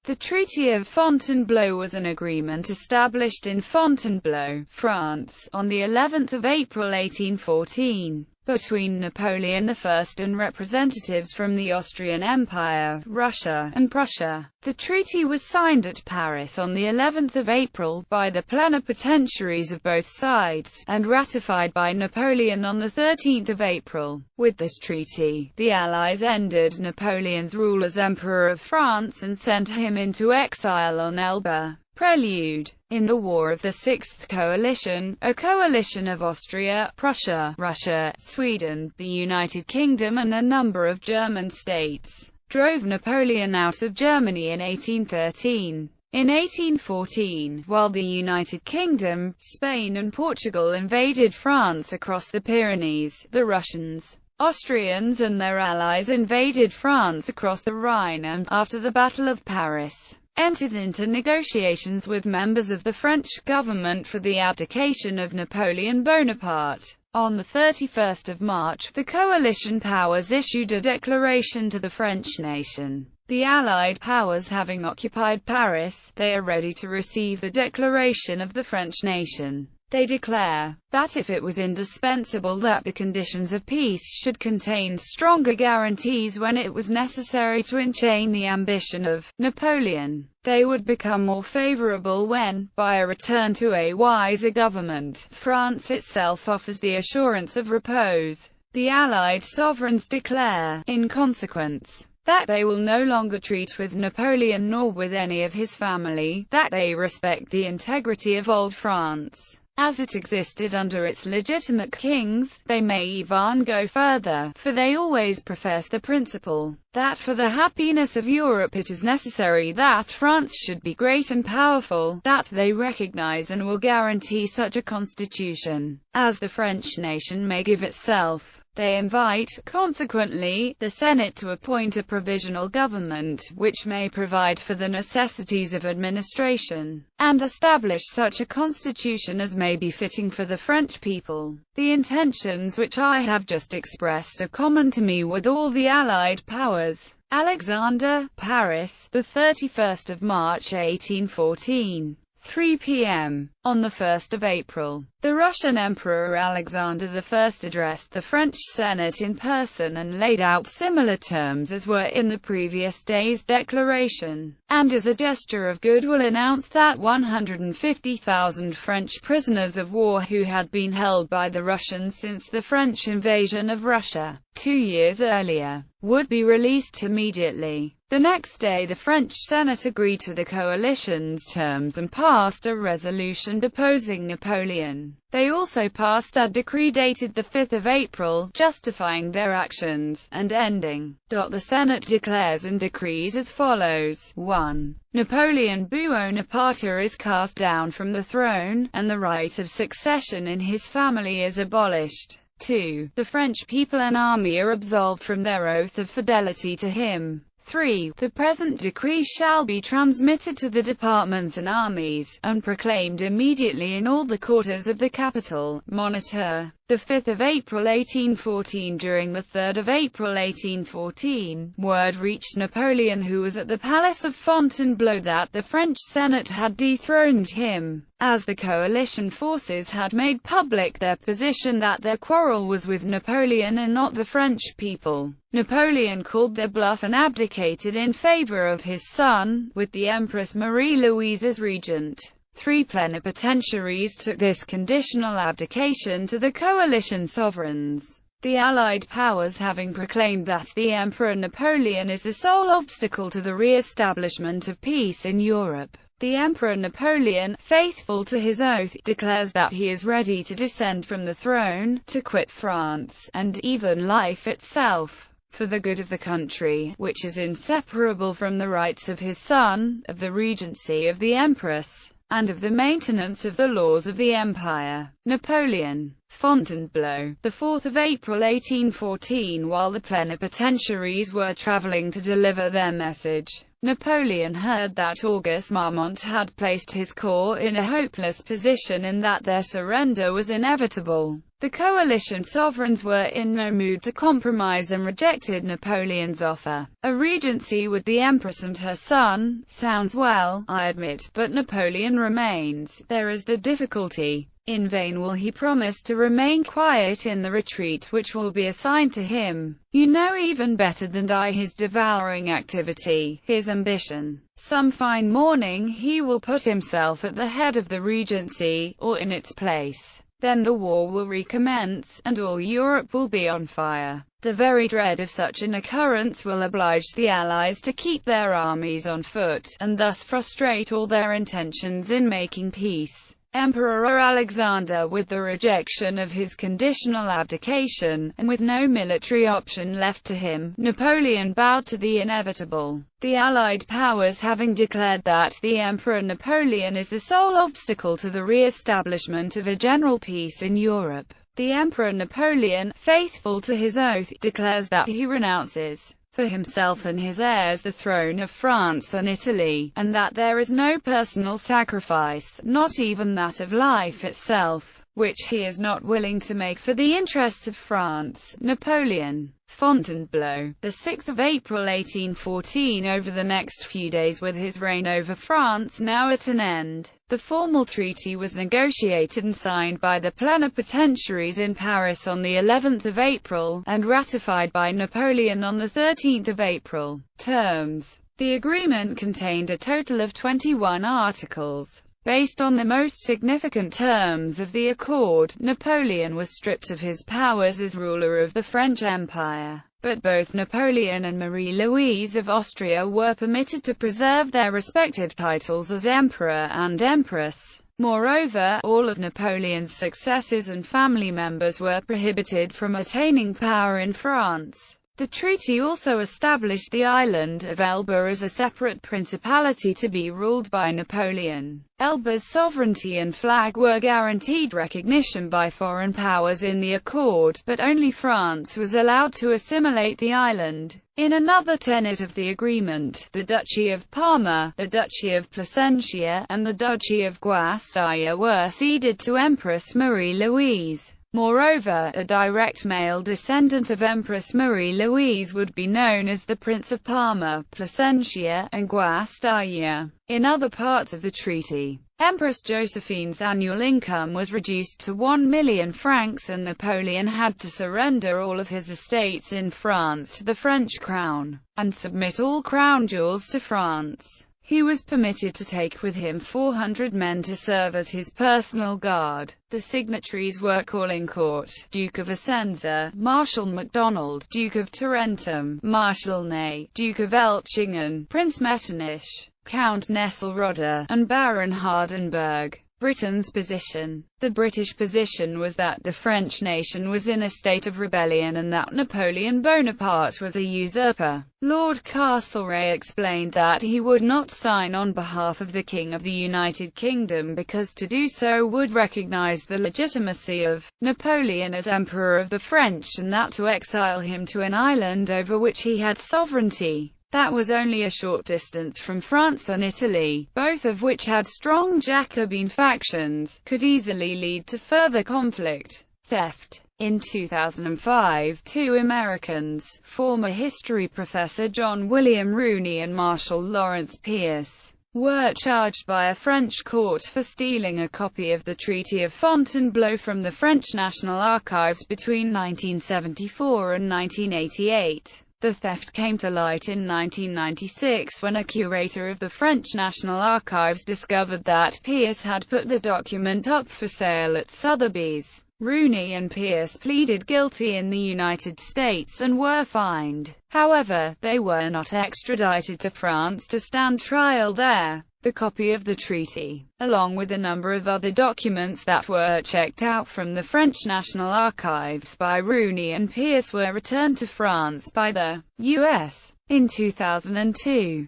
The Treaty of Fontainebleau was an agreement established in Fontainebleau, France, on the 11th of April 1814, between Napoleon I and representatives from the Austrian Empire, Russia, and Prussia. The treaty was signed at Paris on the 11th of April by the plenipotentiaries of both sides, and ratified by Napoleon on the 13th of April. With this treaty, the Allies ended Napoleon's rule as Emperor of France and sent him into exile on Elba. Prelude. In the War of the Sixth Coalition, a coalition of Austria, Prussia, Russia, Sweden, the United Kingdom and a number of German states, drove Napoleon out of Germany in 1813. In 1814, while the United Kingdom, Spain and Portugal invaded France across the Pyrenees, the Russians, Austrians and their allies invaded France across the Rhine and, after the Battle of Paris, entered into negotiations with members of the French government for the abdication of Napoleon Bonaparte. On the 31st of March, the coalition powers issued a declaration to the French nation. The Allied powers having occupied Paris, they are ready to receive the declaration of the French nation. They declare that if it was indispensable that the conditions of peace should contain stronger guarantees when it was necessary to enchain the ambition of Napoleon, they would become more favorable when, by a return to a wiser government, France itself offers the assurance of repose. The Allied sovereigns declare, in consequence, that they will no longer treat with Napoleon nor with any of his family, that they respect the integrity of old France as it existed under its legitimate kings. They may even go further, for they always profess the principle that for the happiness of Europe it is necessary that France should be great and powerful, that they recognize and will guarantee such a constitution as the French nation may give itself. They invite, consequently, the Senate to appoint a provisional government, which may provide for the necessities of administration, and establish such a constitution as may be fitting for the French people. The intentions which I have just expressed are common to me with all the Allied powers. Alexander, Paris, the 31st of March 1814. 3 p.m. On the 1st of April, the Russian Emperor Alexander I addressed the French Senate in person and laid out similar terms as were in the previous day's declaration, and as a gesture of goodwill announced that 150,000 French prisoners of war who had been held by the Russians since the French invasion of Russia 2 years earlier, would be released immediately. The next day the French Senate agreed to the coalition's terms and passed a resolution deposing Napoleon. They also passed a decree dated the 5th of April, justifying their actions, and ending. The Senate declares and decrees as follows. 1. Napoleon Bonaparte is cast down from the throne, and the right of succession in his family is abolished. 2. The French people and army are absolved from their oath of fidelity to him. 3. The present decree shall be transmitted to the departments and armies, and proclaimed immediately in all the quarters of the capital. Monitor. The 5th of April 1814. During the 3rd of April 1814, word reached Napoleon, who was at the Palace of Fontainebleau, that the French Senate had dethroned him, as the coalition forces had made public their position that their quarrel was with Napoleon and not the French people. Napoleon called their bluff and abdicated in favor of his son, with the Empress Marie-Louise as regent. 3 plenipotentiaries took this conditional abdication to the coalition sovereigns. The Allied powers having proclaimed that the Emperor Napoleon is the sole obstacle to the re-establishment of peace in Europe, the Emperor Napoleon, faithful to his oath, declares that he is ready to descend from the throne, to quit France, and even life itself, for the good of the country, which is inseparable from the rights of his son, of the regency of the Empress, and of the maintenance of the laws of the empire. Napoleon. Fontainebleau, the 4th of April 1814. While the plenipotentiaries were traveling to deliver their message, Napoleon heard that Auguste Marmont had placed his corps in a hopeless position and that their surrender was inevitable. The coalition sovereigns were in no mood to compromise and rejected Napoleon's offer. A regency with the Empress and her son sounds well, I admit, but Napoleon remains. There is the difficulty. In vain will he promise to remain quiet in the retreat which will be assigned to him. You know even better than I his devouring activity, his ambition. Some fine morning he will put himself at the head of the regency, or in its place. Then the war will recommence, and all Europe will be on fire. The very dread of such an occurrence will oblige the Allies to keep their armies on foot, and thus frustrate all their intentions in making peace. Emperor Alexander, with the rejection of his conditional abdication, and with no military option left to him, Napoleon bowed to the inevitable. The Allied powers having declared that the Emperor Napoleon is the sole obstacle to the re-establishment of a general peace in Europe, the Emperor Napoleon, faithful to his oath, declares that he renounces for himself and his heirs the throne of France and Italy, and that there is no personal sacrifice, not even that of life itself, which he is not willing to make for the interests of France. Napoleon. Fontainebleau, the 6th of April 1814. Over the next few days, with his reign over France now at an end, the formal treaty was negotiated and signed by the plenipotentiaries in Paris on the 11th of April, and ratified by Napoleon on the 13th of April. Terms. The agreement contained a total of 21 articles. Based on the most significant terms of the accord, Napoleon was stripped of his powers as ruler of the French Empire, but both Napoleon and Marie-Louise of Austria were permitted to preserve their respective titles as Emperor and Empress. Moreover, all of Napoleon's successors and family members were prohibited from attaining power in France. The treaty also established the island of Elba as a separate principality to be ruled by Napoleon. Elba's sovereignty and flag were guaranteed recognition by foreign powers in the accord, but only France was allowed to assimilate the island. In another tenet of the agreement, the Duchy of Parma, the Duchy of Placentia, and the Duchy of Guastalla were ceded to Empress Marie-Louise. Moreover, a direct male descendant of Empress Marie-Louise would be known as the Prince of Parma, Placentia, and Guastalla. In other parts of the treaty, Empress Josephine's annual income was reduced to 1 million francs, and Napoleon had to surrender all of his estates in France to the French crown, and submit all crown jewels to France. He was permitted to take with him 400 men to serve as his personal guard. The signatories were Caulaincourt, Duke of Vicenza, Marshal MacDonald, Duke of Tarentum, Marshal Ney, Duke of Elchingen, Prince Metternich, Count Nesselrode, and Baron Hardenberg. Britain's position. The British position was that the French nation was in a state of rebellion and that Napoleon Bonaparte was a usurper. Lord Castlereagh explained that he would not sign on behalf of the King of the United Kingdom because to do so would recognise the legitimacy of Napoleon as Emperor of the French, and that to exile him to an island over which he had sovereignty that was only a short distance from France and Italy, both of which had strong Jacobin factions, could easily lead to further conflict. Theft. In 2005, two Americans, former history professor John William Rooney and Marshal Lawrence Pierce, were charged by a French court for stealing a copy of the Treaty of Fontainebleau from the French National Archives between 1974 and 1988. The theft came to light in 1996 when a curator of the French National Archives discovered that Pierce had put the document up for sale at Sotheby's. Rooney and Pierce pleaded guilty in the United States and were fined. However, they were not extradited to France to stand trial there. The copy of the treaty, along with a number of other documents that were checked out from the French National Archives by Rooney and Pierce, were returned to France by the U.S. in 2002.